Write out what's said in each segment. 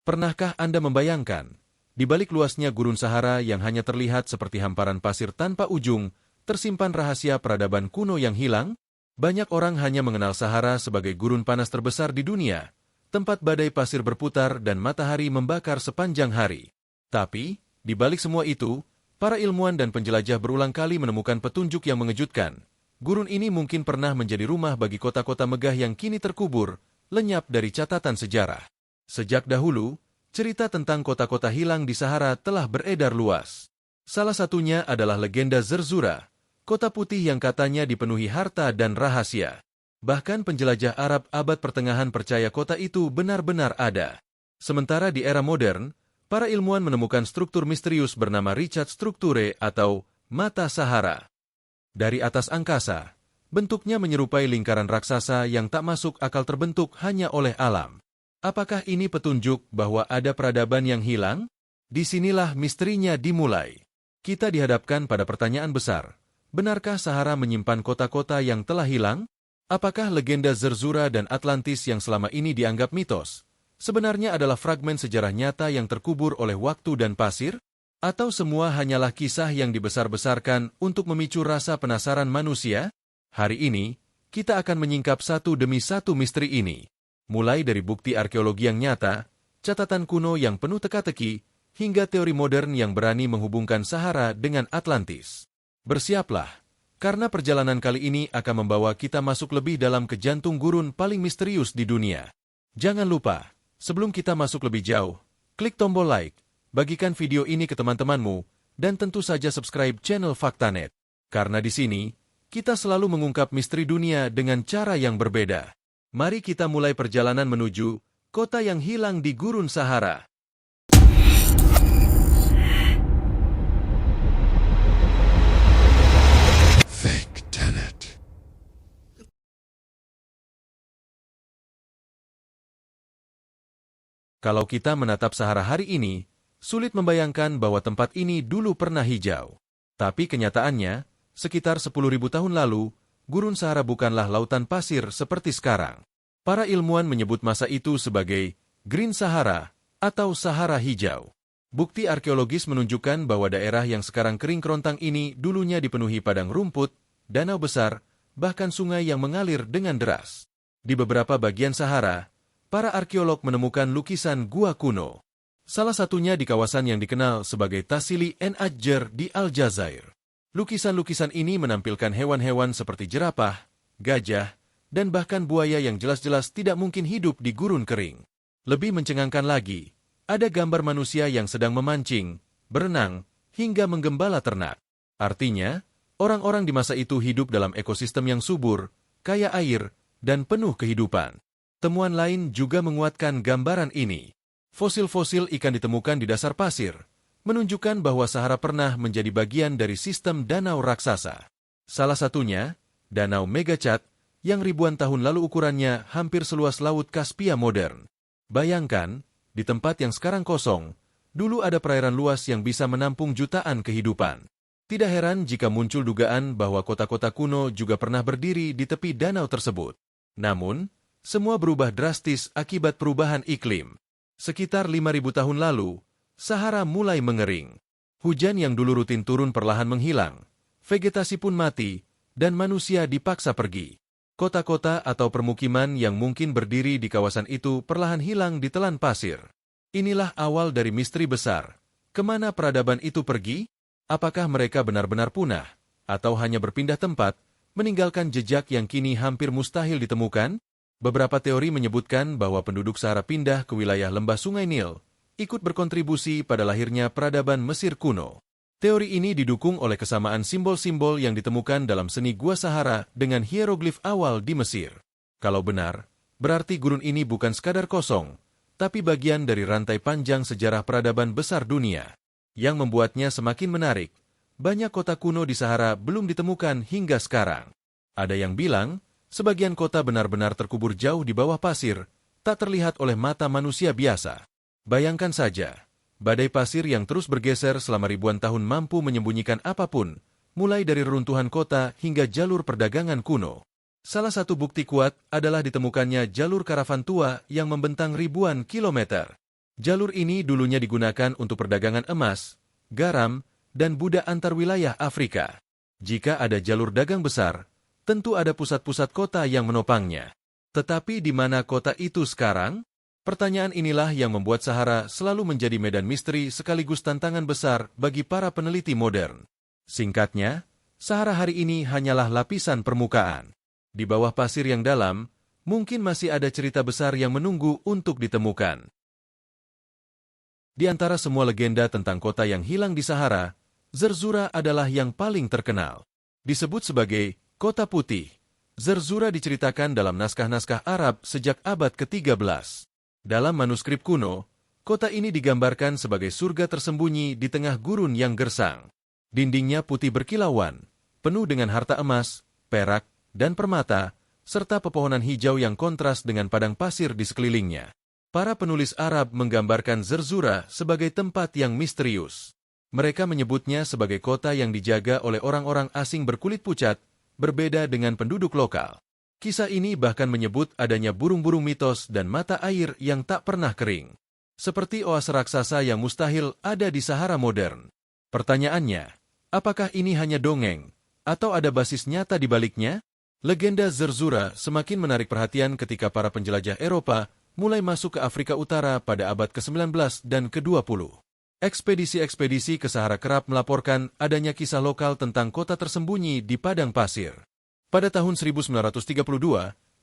Pernahkah Anda membayangkan, di balik luasnya gurun Sahara yang hanya terlihat seperti hamparan pasir tanpa ujung, tersimpan rahasia peradaban kuno yang hilang? Banyak orang hanya mengenal Sahara sebagai gurun panas terbesar di dunia, tempat badai pasir berputar dan matahari membakar sepanjang hari. Tapi, di balik semua itu, para ilmuwan dan penjelajah berulang kali menemukan petunjuk yang mengejutkan. Gurun ini mungkin pernah menjadi rumah bagi kota-kota megah yang kini terkubur, lenyap dari catatan sejarah. Sejak dahulu, cerita tentang kota-kota hilang di Sahara telah beredar luas. Salah satunya adalah legenda Zerzura, kota putih yang katanya dipenuhi harta dan rahasia. Bahkan penjelajah Arab abad pertengahan percaya kota itu benar-benar ada. Sementara di era modern, para ilmuwan menemukan struktur misterius bernama Richat Strukture atau Mata Sahara. Dari atas angkasa, bentuknya menyerupai lingkaran raksasa yang tak masuk akal terbentuk hanya oleh alam. Apakah ini petunjuk bahwa ada peradaban yang hilang? Disinilah misterinya dimulai. Kita dihadapkan pada pertanyaan besar. Benarkah Sahara menyimpan kota-kota yang telah hilang? Apakah legenda Zerzura dan Atlantis yang selama ini dianggap mitos sebenarnya adalah fragmen sejarah nyata yang terkubur oleh waktu dan pasir? Atau semua hanyalah kisah yang dibesar-besarkan untuk memicu rasa penasaran manusia? Hari ini, kita akan menyingkap satu demi satu misteri ini. Mulai dari bukti arkeologi yang nyata, catatan kuno yang penuh teka-teki, hingga teori modern yang berani menghubungkan Sahara dengan Atlantis. Bersiaplah, karena perjalanan kali ini akan membawa kita masuk lebih dalam ke jantung gurun paling misterius di dunia. Jangan lupa, sebelum kita masuk lebih jauh, klik tombol like, bagikan video ini ke teman-temanmu, dan tentu saja subscribe channel Faktanet. Karena di sini, kita selalu mengungkap misteri dunia dengan cara yang berbeda. Mari kita mulai perjalanan menuju kota yang hilang di gurun Sahara. Kalau kita menatap Sahara hari ini, sulit membayangkan bahwa tempat ini dulu pernah hijau. Tapi kenyataannya, sekitar 10.000 tahun lalu, gurun Sahara bukanlah lautan pasir seperti sekarang. Para ilmuwan menyebut masa itu sebagai Green Sahara atau Sahara Hijau. Bukti arkeologis menunjukkan bahwa daerah yang sekarang kering kerontang ini dulunya dipenuhi padang rumput, danau besar, bahkan sungai yang mengalir dengan deras. Di beberapa bagian Sahara, para arkeolog menemukan lukisan gua kuno. Salah satunya di kawasan yang dikenal sebagai Tassili en Ajjer di Aljazair. Lukisan-lukisan ini menampilkan hewan-hewan seperti jerapah, gajah, dan bahkan buaya yang jelas-jelas tidak mungkin hidup di gurun kering. Lebih mencengangkan lagi, ada gambar manusia yang sedang memancing, berenang, hingga menggembala ternak. Artinya, orang-orang di masa itu hidup dalam ekosistem yang subur, kaya air, dan penuh kehidupan. Temuan lain juga menguatkan gambaran ini. Fosil-fosil ikan ditemukan di dasar pasir, menunjukkan bahwa Sahara pernah menjadi bagian dari sistem danau raksasa. Salah satunya, Danau Megachat, yang ribuan tahun lalu ukurannya hampir seluas Laut Kaspia modern. Bayangkan, di tempat yang sekarang kosong, dulu ada perairan luas yang bisa menampung jutaan kehidupan. Tidak heran jika muncul dugaan bahwa kota-kota kuno juga pernah berdiri di tepi danau tersebut. Namun, semua berubah drastis akibat perubahan iklim. Sekitar 5.000 tahun lalu, Sahara mulai mengering. Hujan yang dulu rutin turun perlahan menghilang, vegetasi pun mati, dan manusia dipaksa pergi. Kota-kota atau permukiman yang mungkin berdiri di kawasan itu perlahan hilang di telan pasir. Inilah awal dari misteri besar. Kemana peradaban itu pergi? Apakah mereka benar-benar punah? Atau hanya berpindah tempat, meninggalkan jejak yang kini hampir mustahil ditemukan? Beberapa teori menyebutkan bahwa penduduk Sahara pindah ke wilayah lembah Sungai Nil, ikut berkontribusi pada lahirnya peradaban Mesir kuno. Teori ini didukung oleh kesamaan simbol-simbol yang ditemukan dalam seni Gua Sahara dengan hieroglif awal di Mesir. Kalau benar, berarti gurun ini bukan sekadar kosong, tapi bagian dari rantai panjang sejarah peradaban besar dunia. Yang membuatnya semakin menarik, banyak kota kuno di Sahara belum ditemukan hingga sekarang. Ada yang bilang, sebagian kota benar-benar terkubur jauh di bawah pasir, tak terlihat oleh mata manusia biasa. Bayangkan saja, badai pasir yang terus bergeser selama ribuan tahun mampu menyembunyikan apapun, mulai dari reruntuhan kota hingga jalur perdagangan kuno. Salah satu bukti kuat adalah ditemukannya jalur karavan tua yang membentang ribuan kilometer. Jalur ini dulunya digunakan untuk perdagangan emas, garam, dan budak antar wilayah Afrika. Jika ada jalur dagang besar, tentu ada pusat-pusat kota yang menopangnya. Tetapi di mana kota itu sekarang? Pertanyaan inilah yang membuat Sahara selalu menjadi medan misteri sekaligus tantangan besar bagi para peneliti modern. Singkatnya, Sahara hari ini hanyalah lapisan permukaan. Di bawah pasir yang dalam, mungkin masih ada cerita besar yang menunggu untuk ditemukan. Di antara semua legenda tentang kota yang hilang di Sahara, Zerzura adalah yang paling terkenal. Disebut sebagai Kota Putih, Zerzura diceritakan dalam naskah-naskah Arab sejak abad ke-13. Dalam manuskrip kuno, kota ini digambarkan sebagai surga tersembunyi di tengah gurun yang gersang. Dindingnya putih berkilauan, penuh dengan harta emas, perak, dan permata, serta pepohonan hijau yang kontras dengan padang pasir di sekelilingnya. Para penulis Arab menggambarkan Zerzura sebagai tempat yang misterius. Mereka menyebutnya sebagai kota yang dijaga oleh orang-orang asing berkulit pucat, berbeda dengan penduduk lokal. Kisah ini bahkan menyebut adanya burung-burung mitos dan mata air yang tak pernah kering. Seperti oase raksasa yang mustahil ada di Sahara modern. Pertanyaannya, apakah ini hanya dongeng, atau ada basis nyata di baliknya? Legenda Zerzura semakin menarik perhatian ketika para penjelajah Eropa mulai masuk ke Afrika Utara pada abad ke-19 dan ke-20. Ekspedisi-ekspedisi ke Sahara kerap melaporkan adanya kisah lokal tentang kota tersembunyi di padang pasir. Pada tahun 1932,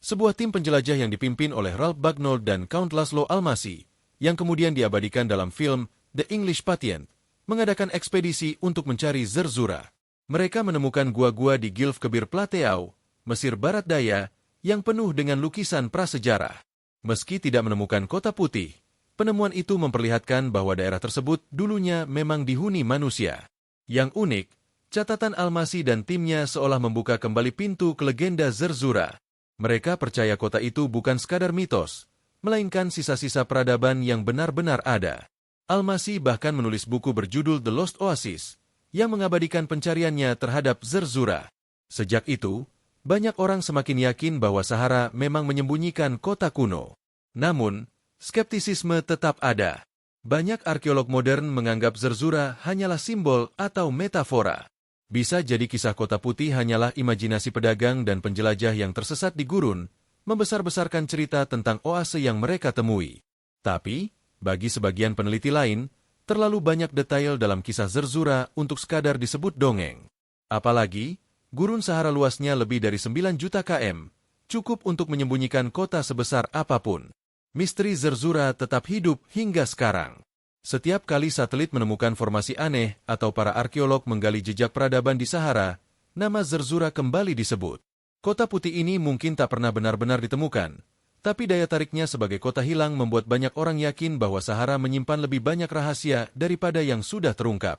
sebuah tim penjelajah yang dipimpin oleh Ralph Bagnall dan Count Laszlo Almasi, yang kemudian diabadikan dalam film The English Patient, mengadakan ekspedisi untuk mencari Zerzura. Mereka menemukan gua-gua di Gilf Kebir Plateau, Mesir Barat Daya, yang penuh dengan lukisan prasejarah. Meski tidak menemukan kota putih, penemuan itu memperlihatkan bahwa daerah tersebut dulunya memang dihuni manusia. Yang unik, catatan Almasi dan timnya seolah membuka kembali pintu ke legenda Zerzura. Mereka percaya kota itu bukan sekadar mitos, melainkan sisa-sisa peradaban yang benar-benar ada. Almasi bahkan menulis buku berjudul The Lost Oasis, yang mengabadikan pencariannya terhadap Zerzura. Sejak itu, banyak orang semakin yakin bahwa Sahara memang menyembunyikan kota kuno. Namun, skeptisisme tetap ada. Banyak arkeolog modern menganggap Zerzura hanyalah simbol atau metafora. Bisa jadi kisah kota putih hanyalah imajinasi pedagang dan penjelajah yang tersesat di gurun, membesar-besarkan cerita tentang oase yang mereka temui. Tapi, bagi sebagian peneliti lain, terlalu banyak detail dalam kisah Zerzura untuk sekadar disebut dongeng. Apalagi, gurun Sahara luasnya lebih dari 9 juta km, cukup untuk menyembunyikan kota sebesar apapun. Misteri Zerzura tetap hidup hingga sekarang. Setiap kali satelit menemukan formasi aneh atau para arkeolog menggali jejak peradaban di Sahara, nama Zerzura kembali disebut. Kota putih ini mungkin tak pernah benar-benar ditemukan, tapi daya tariknya sebagai kota hilang membuat banyak orang yakin bahwa Sahara menyimpan lebih banyak rahasia daripada yang sudah terungkap.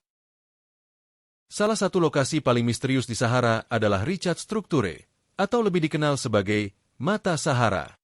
Salah satu lokasi paling misterius di Sahara adalah Richat Strukture, atau lebih dikenal sebagai Mata Sahara.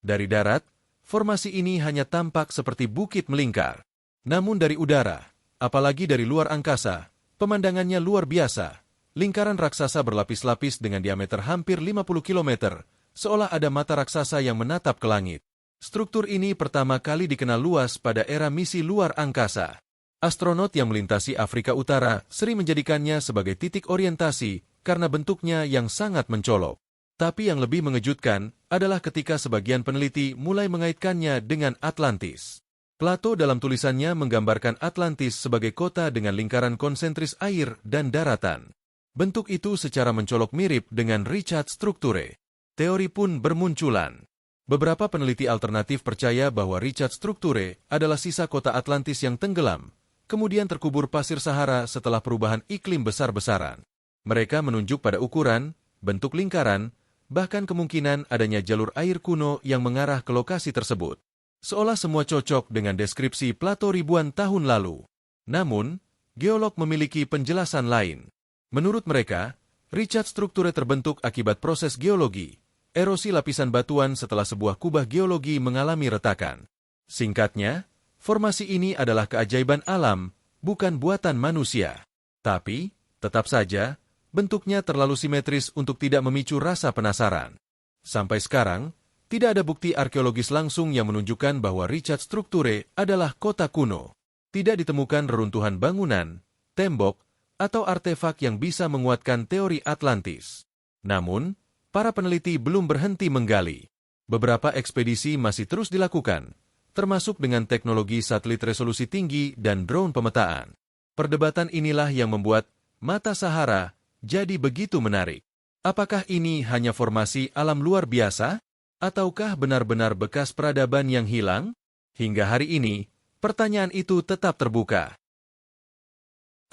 Dari darat, formasi ini hanya tampak seperti bukit melingkar. Namun dari udara, apalagi dari luar angkasa, pemandangannya luar biasa. Lingkaran raksasa berlapis-lapis dengan diameter hampir 50 km, seolah ada mata raksasa yang menatap ke langit. Struktur ini pertama kali dikenal luas pada era misi luar angkasa. Astronot yang melintasi Afrika Utara sering menjadikannya sebagai titik orientasi karena bentuknya yang sangat mencolok. Tapi yang lebih mengejutkan adalah ketika sebagian peneliti mulai mengaitkannya dengan Atlantis. Plato dalam tulisannya menggambarkan Atlantis sebagai kota dengan lingkaran konsentris air dan daratan. Bentuk itu secara mencolok mirip dengan Richat Strukture. Teori pun bermunculan. Beberapa peneliti alternatif percaya bahwa Richat Strukture adalah sisa kota Atlantis yang tenggelam, kemudian terkubur pasir Sahara setelah perubahan iklim besar-besaran. Mereka menunjuk pada ukuran, bentuk lingkaran, bahkan kemungkinan adanya jalur air kuno yang mengarah ke lokasi tersebut. Seolah semua cocok dengan deskripsi Plato ribuan tahun lalu. Namun, geolog memiliki penjelasan lain. Menurut mereka, Richat Strukture terbentuk akibat proses geologi, erosi lapisan batuan setelah sebuah kubah geologi mengalami retakan. Singkatnya, formasi ini adalah keajaiban alam, bukan buatan manusia. Tapi, tetap saja, bentuknya terlalu simetris untuk tidak memicu rasa penasaran. Sampai sekarang, Tidak ada bukti arkeologis langsung yang menunjukkan bahwa Richat Strukture adalah kota kuno. Tidak ditemukan reruntuhan bangunan, tembok, atau artefak yang bisa menguatkan teori Atlantis. Namun, para peneliti belum berhenti menggali. Beberapa ekspedisi masih terus dilakukan, termasuk dengan teknologi satelit resolusi tinggi dan drone pemetaan. Perdebatan inilah yang membuat Mata Sahara jadi begitu menarik. Apakah ini hanya formasi alam luar biasa? Ataukah benar-benar bekas peradaban yang hilang? Hingga hari ini, pertanyaan itu tetap terbuka.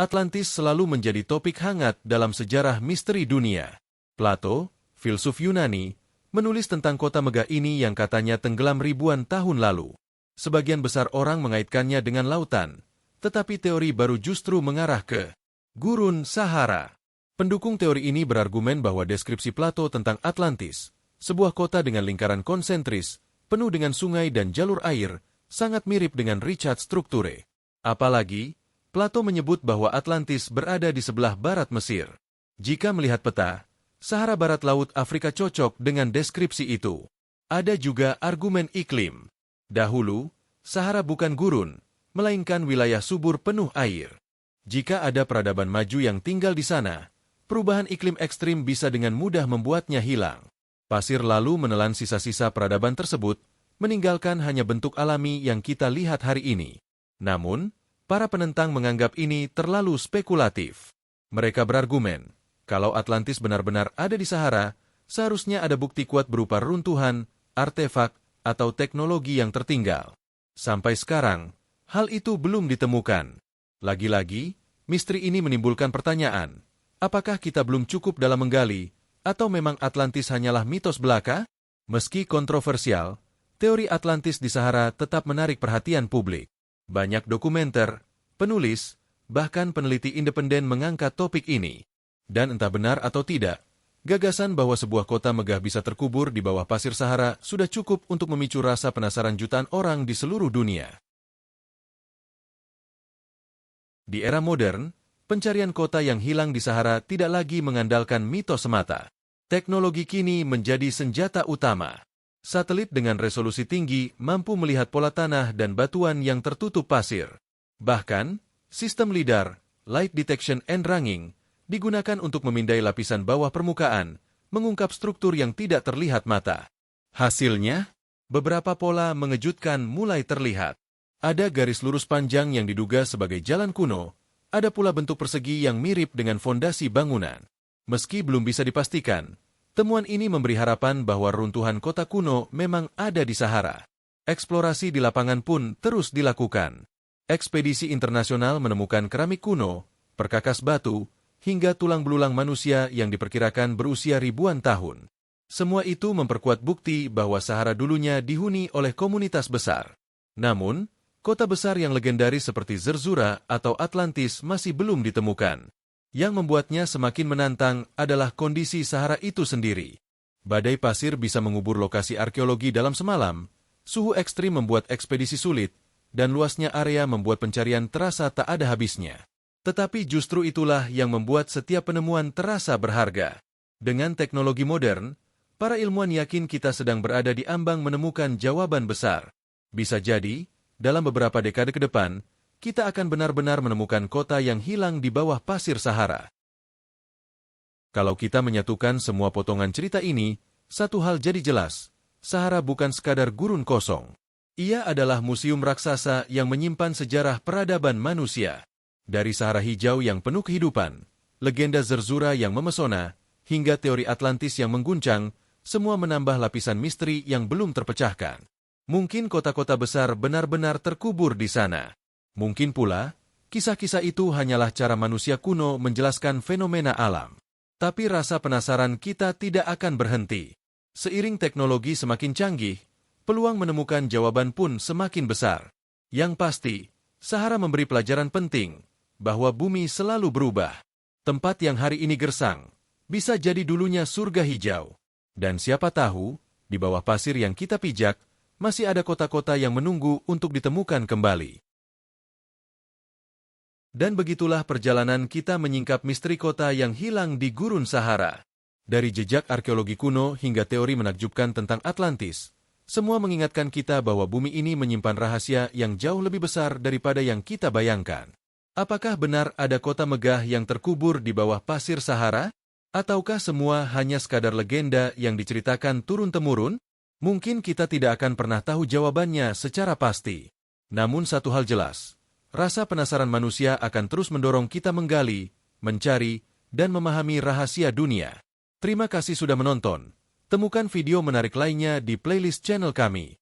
Atlantis selalu menjadi topik hangat dalam sejarah misteri dunia. Plato, filsuf Yunani, menulis tentang kota megah ini yang katanya tenggelam ribuan tahun lalu. Sebagian besar orang mengaitkannya dengan lautan, tetapi teori baru justru mengarah ke Gurun Sahara. Pendukung teori ini berargumen bahwa deskripsi Plato tentang Atlantis, sebuah kota dengan lingkaran konsentris, penuh dengan sungai dan jalur air, sangat mirip dengan Richat Strukture. Apalagi, Plato menyebut bahwa Atlantis berada di sebelah barat Mesir. Jika melihat peta, Sahara Barat Laut Afrika cocok dengan deskripsi itu. Ada juga argumen iklim. Dahulu, Sahara bukan gurun, melainkan wilayah subur penuh air. Jika ada peradaban maju yang tinggal di sana, perubahan iklim ekstrim bisa dengan mudah membuatnya hilang. Pasir lalu menelan sisa-sisa peradaban tersebut, meninggalkan hanya bentuk alami yang kita lihat hari ini. Namun, para penentang menganggap ini terlalu spekulatif. Mereka berargumen, kalau Atlantis benar-benar ada di Sahara, seharusnya ada bukti kuat berupa runtuhan, artefak, atau teknologi yang tertinggal. Sampai sekarang, hal itu belum ditemukan. Lagi-lagi, misteri ini menimbulkan pertanyaan, apakah kita belum cukup dalam menggali, atau memang Atlantis hanyalah mitos belaka? Meski kontroversial, teori Atlantis di Sahara tetap menarik perhatian publik. Banyak dokumenter, penulis, bahkan peneliti independen mengangkat topik ini. Dan entah benar atau tidak, gagasan bahwa sebuah kota megah bisa terkubur di bawah pasir Sahara sudah cukup untuk memicu rasa penasaran jutaan orang di seluruh dunia. Di era modern, pencarian kota yang hilang di Sahara tidak lagi mengandalkan mitos semata. Teknologi kini menjadi senjata utama. Satelit dengan resolusi tinggi mampu melihat pola tanah dan batuan yang tertutup pasir. Bahkan, sistem LIDAR, Light Detection and Ranging, digunakan untuk memindai lapisan bawah permukaan, mengungkap struktur yang tidak terlihat mata. Hasilnya, beberapa pola mengejutkan mulai terlihat. Ada garis lurus panjang yang diduga sebagai jalan kuno, ada pula bentuk persegi yang mirip dengan fondasi bangunan. Meski belum bisa dipastikan, temuan ini memberi harapan bahwa runtuhan kota kuno memang ada di Sahara. Eksplorasi di lapangan pun terus dilakukan. Ekspedisi internasional menemukan keramik kuno, perkakas batu, hingga tulang belulang manusia yang diperkirakan berusia ribuan tahun. Semua itu memperkuat bukti bahwa Sahara dulunya dihuni oleh komunitas besar. Namun, kota besar yang legendaris seperti Zerzura atau Atlantis masih belum ditemukan. Yang membuatnya semakin menantang adalah kondisi Sahara itu sendiri. Badai pasir bisa mengubur lokasi arkeologi dalam semalam, suhu ekstrim membuat ekspedisi sulit, dan luasnya area membuat pencarian terasa tak ada habisnya. Tetapi justru itulah yang membuat setiap penemuan terasa berharga. Dengan teknologi modern, para ilmuwan yakin kita sedang berada di ambang menemukan jawaban besar. Bisa jadi, dalam beberapa dekade ke depan, kita akan benar-benar menemukan kota yang hilang di bawah pasir Sahara. Kalau kita menyatukan semua potongan cerita ini, satu hal jadi jelas, Sahara bukan sekadar gurun kosong. Ia adalah museum raksasa yang menyimpan sejarah peradaban manusia. Dari Sahara hijau yang penuh kehidupan, legenda Zerzura yang memesona, hingga teori Atlantis yang mengguncang, semua menambah lapisan misteri yang belum terpecahkan. Mungkin kota-kota besar benar-benar terkubur di sana. Mungkin pula, kisah-kisah itu hanyalah cara manusia kuno menjelaskan fenomena alam. Tapi rasa penasaran kita tidak akan berhenti. Seiring teknologi semakin canggih, peluang menemukan jawaban pun semakin besar. Yang pasti, Sahara memberi pelajaran penting, bahwa bumi selalu berubah. Tempat yang hari ini gersang, bisa jadi dulunya surga hijau. Dan siapa tahu, di bawah pasir yang kita pijak, masih ada kota-kota yang menunggu untuk ditemukan kembali. Dan begitulah perjalanan kita menyingkap misteri kota yang hilang di Gurun Sahara. Dari jejak arkeologi kuno hingga teori menakjubkan tentang Atlantis, semua mengingatkan kita bahwa bumi ini menyimpan rahasia yang jauh lebih besar daripada yang kita bayangkan. Apakah benar ada kota megah yang terkubur di bawah pasir Sahara? Ataukah semua hanya sekadar legenda yang diceritakan turun-temurun? Mungkin kita tidak akan pernah tahu jawabannya secara pasti. Namun satu hal jelas, rasa penasaran manusia akan terus mendorong kita menggali, mencari, dan memahami rahasia dunia. Terima kasih sudah menonton. Temukan video menarik lainnya di playlist channel kami.